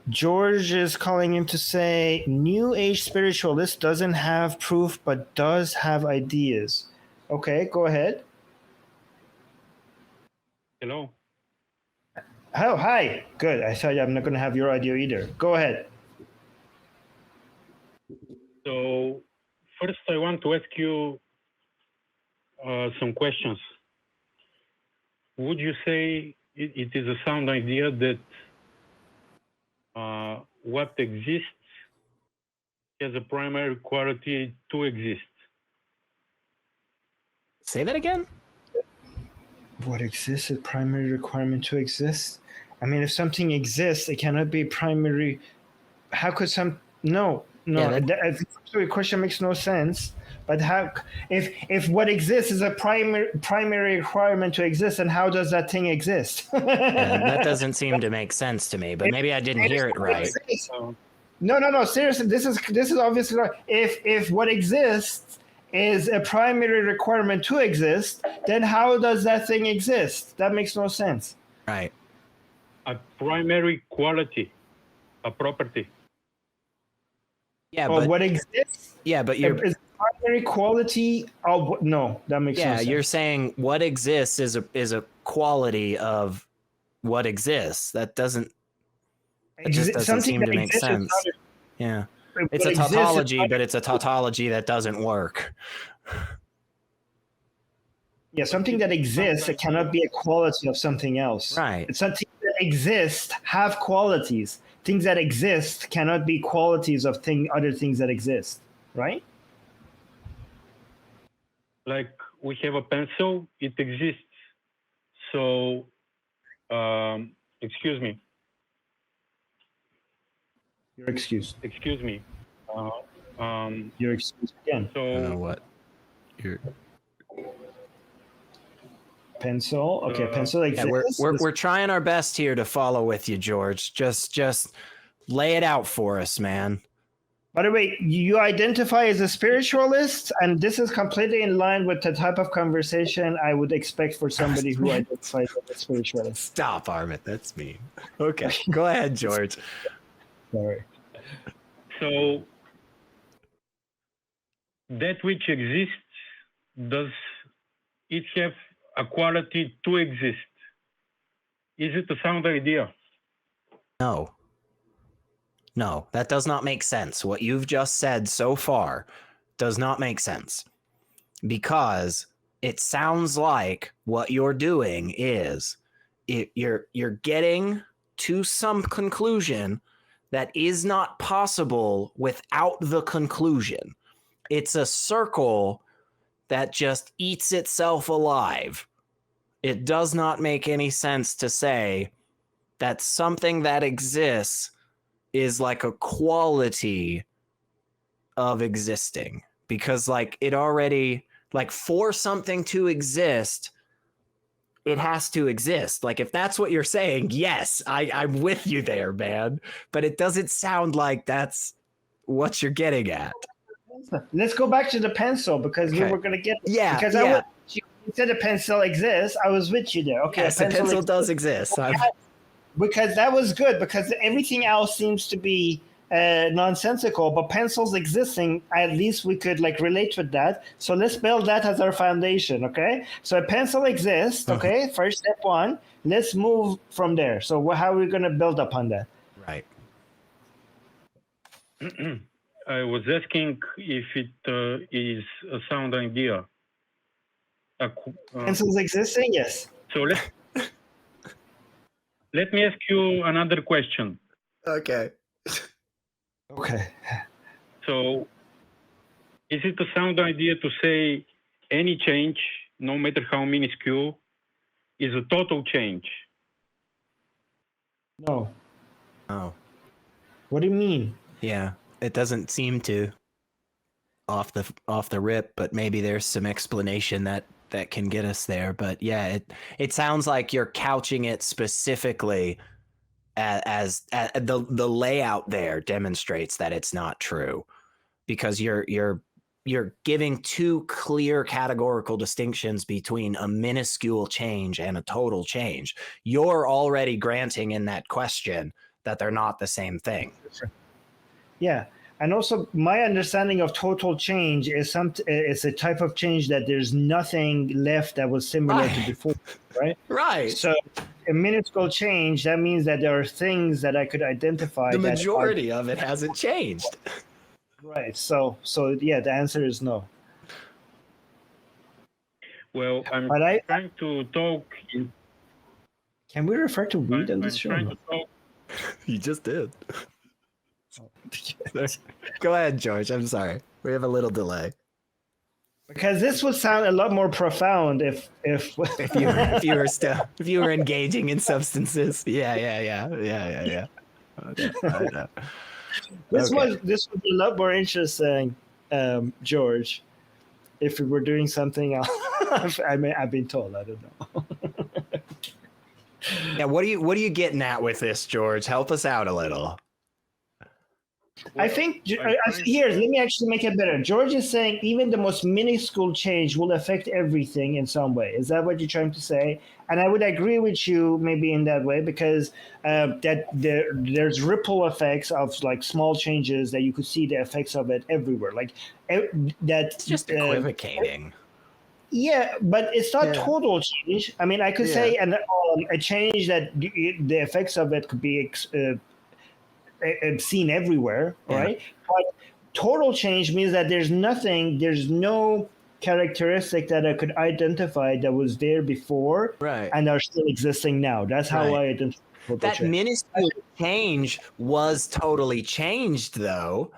George is calling him to say New Age spiritualist doesn't have proof but does have ideas. Okay, go ahead. Hello. Oh, hi. Good. I thought I'm not going to have your idea either. Go ahead. So first I want to ask you some questions. Would you say it is a sound idea that what exists has a primary quality to exist? Say that again? What exists is primary requirement to exist? I mean, if something exists, it cannot be primary. How could some... No. Yeah, the question makes no sense. But how, if what exists is a primary requirement to exist, then how does that thing exist? Yeah, that doesn't seem to make sense to me, but maybe I didn't hear it right. No. Seriously, this is obviously right. If what exists is a primary requirement to exist, then how does that thing exist? That makes no sense. Right. A primary quality, a property. Yeah, or but what exists? Yeah, but you're is primary quality of no, that makes no sense. You're saying what exists is a quality of what exists. That doesn't just doesn't seem to make sense. Yeah. It's a tautology, but it's a tautology that doesn't work. Yeah, something that exists, it cannot be a quality of something else. Right. It's something that exists have qualities. Things that exist cannot be qualities of other things that exist, right? Like we have a pencil, it exists. So, excuse me. You're excused. Excuse me. You're excused again. So, I don't know what you're... Pencil. Okay, pencil exists. Yeah, we're trying our best here to follow with you, George. Just lay it out for us, man. By the way, you identify as a spiritualist, and this is completely in line with the type of conversation I would expect for somebody who identifies as a spiritualist. Stop, Armin. That's mean. Okay, go ahead, George. Sorry. So, that which exists, does it have a quality to exist? Is it a sound idea? No. No, that does not make sense. What you've just said so far does not make sense, because it sounds like what you're doing is you're getting to some conclusion that is not possible without the conclusion. It's a circle that just eats itself alive. It does not make any sense to say that something that exists is like a quality of existing, because like it already, like for something to exist, it has to exist. Like if that's what you're saying, yes, I'm with you there, man. But it doesn't sound like that's what you're getting at. Let's go back to the pencil, because we were going to get... Yeah, because you said a pencil exists. I was with you there. Okay, yes, a pencil does exist. Because that was good, because everything else seems to be nonsensical, but pencils existing, at least we could like relate with that. So let's build that as our foundation, okay? So a pencil exists, okay? First step one. Let's move from there. So how are we going to build upon that? Right. I was asking if it is a sound idea. Pencils existing? Yes. So let me ask you another question. Okay. Okay. So, is it a sound idea to say any change, no matter how minuscule, is a total change? No. Oh. What do you mean? Yeah, it doesn't seem to off the rip, but maybe there's some explanation that can get us there. But yeah, it sounds like you're couching it specifically as the layout there demonstrates that it's not true, because you're giving two clear categorical distinctions between a minuscule change and a total change. You're already granting in that question that they're not the same thing. Yeah. And also, my understanding of total change is it's a type of change that there's nothing left that was similar to before, right? Right. So, a minuscule change, that means that there are things that I could identify. The majority of it hasn't changed. Right. So yeah, the answer is no. Well, I'm trying to talk. Can we refer to weed on this show? Trying to talk. You just did. Go ahead, George. I'm sorry. We have a little delay. Because this would sound a lot more profound if you were engaging in substances. Yeah. This would be a lot more interesting, George, if we were doing something else. I've been told. I don't know. Yeah, what are you getting at with this, George? Help us out a little. I think here, let me actually make it better. George is saying even the most minuscule change will affect everything in some way. Is that what you're trying to say? And I would agree with you maybe in that way, because that there's ripple effects of like small changes that you could see the effects of it everywhere. Like it's just equivocating. Yeah, but it's not total change. I mean, I could say a change that the effects of it could be seen everywhere, right? But total change means that there's no characteristic that I could identify that was there before, right, and are still existing now. That's how I identify that change. Minuscule change was totally changed, though.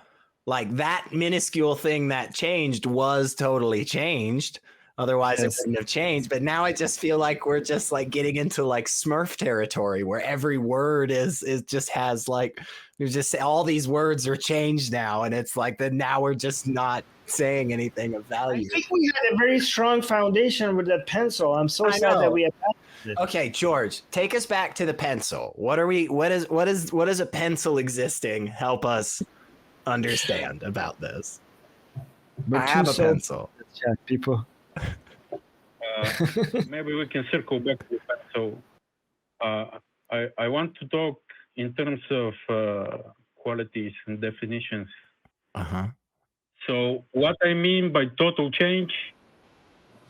Like that minuscule thing that changed was totally changed. Otherwise, it wouldn't have changed. But now I just feel like we're just like getting into like Smurf territory, where every word is just has like, you just all these words are changed now, and it's like that now we're just not saying anything of value. I think we had a very strong foundation with that pencil. I'm so sad that we have. Okay, George, take us back to the pencil. What is a pencil existing? Help us understand about this. I have a pencil. People. Maybe we can circle back to that. So I want to talk in terms of qualities and definitions. So what I mean by total change,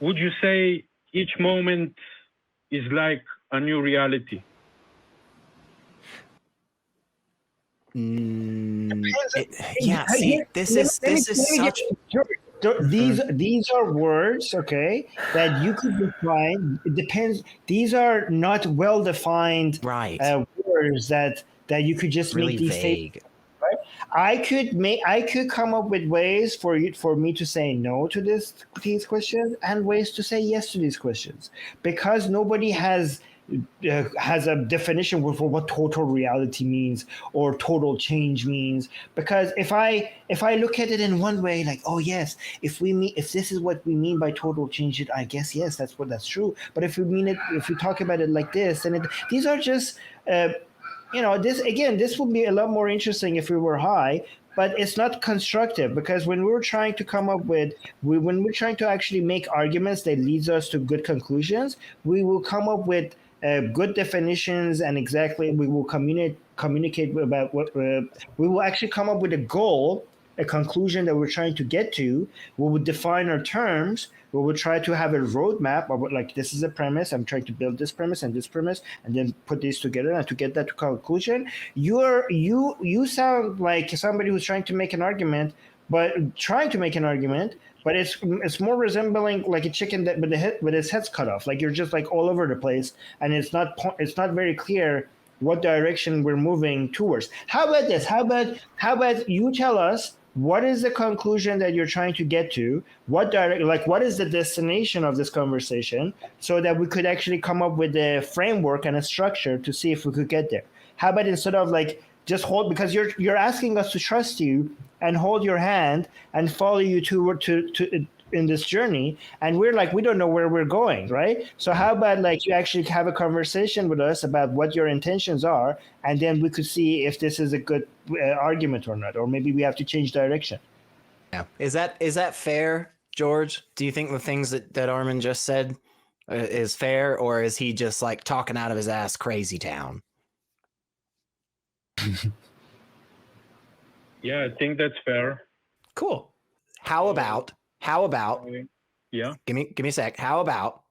would you say each moment is like a new reality? Yeah, see, this is such... These are words, okay, that you could define. It depends. These are not well defined words that you could just really make these vague. Right? I could come up with ways for me to say no to these questions, and ways to say yes to these questions, because nobody has a definition for what total reality means or total change means. Because if I look at it in one way, like, oh yes, if this is what we mean by total change, I guess yes, that's true. But if we talk about it like this, then these are just this would be a lot more interesting if we were high. But it's not constructive, because when we're trying to when we're trying to actually make arguments that leads us to good conclusions, we will come up with good definitions, and we will communicate about what we will actually come up with a goal, a conclusion that we're trying to get to. We will define our terms. We will try to have a roadmap of like, this is a premise. I'm trying to build this premise, and then put these together, and to get that to conclusion. You sound like somebody who's trying to make an argument, but it's more resembling like a chicken that with its head's cut off. Like, you're just like all over the place, and it's not very clear what direction we're moving towards. How about this? How about you tell us what is the conclusion that you're trying to get to? What is the destination of this conversation, so that we could actually come up with a framework and a structure to see if we could get there? How about, instead of like just hold, because you're asking us to trust you and hold your hand and follow you to in this journey, and we're like, we don't know where we're going, right? So how about like you actually have a conversation with us about what your intentions are, and then we could see if this is a good argument or not, or maybe we have to change direction. Yeah, is that fair, George? Do you think the things that Armin just said is fair, or is he just like talking out of his ass crazy town? Yeah, I think that's fair. Cool. How about Yeah. give me a sec. How about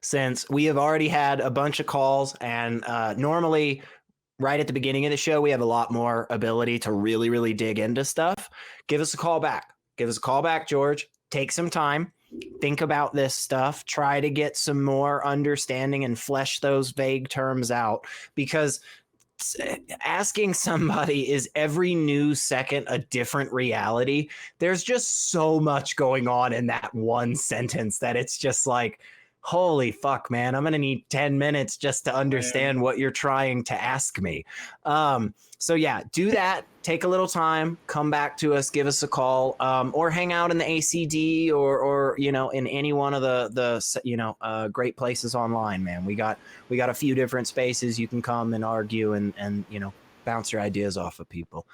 since we have already had a bunch of calls and normally right at the beginning of the show we have a lot more ability to really, really dig into stuff. Give us a call back. Give us a call back, George. Take some time. Think about this stuff. Try to get some more understanding and flesh those vague terms out, because asking somebody is every new second a different reality. There's just so much going on in that one sentence that it's just like, holy fuck, man, I'm gonna need 10 minutes just to understand what you're trying to ask me. So yeah, do that. Take a little time, come back to us, give us a call, or hang out in the ACD or you know, in any one of the great places online, man. We got a few different spaces you can come and argue and you know, bounce your ideas off of people.